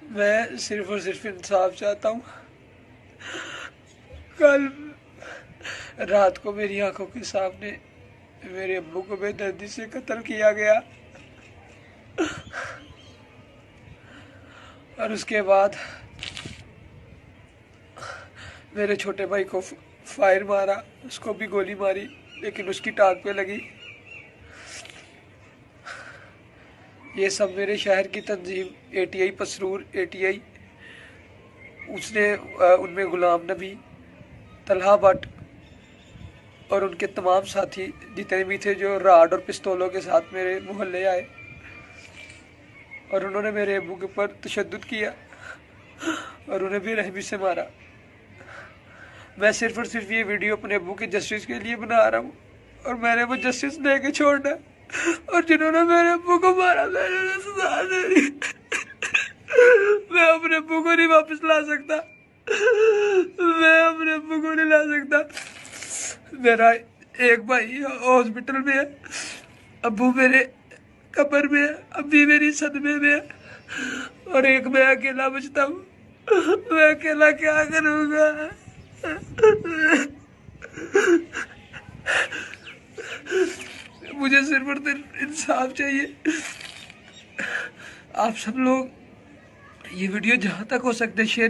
मैं सिर्फ और सिर्फ इंसाफ चाहता हूँ। कल रात को मेरी आंखों के सामने मेरे अब्बू को बेदर्दी से कत्ल किया गया और उसके बाद मेरे छोटे भाई को फायर मारा, उसको भी गोली मारी लेकिन उसकी टांग पे लगी। ये सब मेरे शहर की तंजीम एटीआई पसरूर एटीआई, उसने उनमें गुलाम नबी, तलहा भट्ट और उनके तमाम साथी जितने भी थे जो राड और पिस्तौलों के साथ मेरे मोहल्ले आए और उन्होंने मेरे अब्बू के ऊपर तशद्दुद किया और उन्हें बेरहमी से मारा। मैं सिर्फ और सिर्फ ये वीडियो अपने अब्बू के जस्टिस के लिए बना रहा हूँ और मैंने वो जस्टिस दे के छोड़ना और जिन्होंने मेरे अब्बू को मारा मैंने उन्हें सजा दे दी। मैं अपने अब्बू को नहीं वापस ला सकता, मैं अपने अब्बू को नहीं ला सकता। मेरा एक भाई हॉस्पिटल में है, अब्बू मेरे कब्र में है, अब्बी मेरी सदमे में है और एक मैं अकेला बचता हूँ। मैं अकेला क्या करूँगा? मुझे सिर्फ और सिर्फ इंसाफ चाहिए। आप सब लोग ये वीडियो जहाँ तक हो सकते शेयर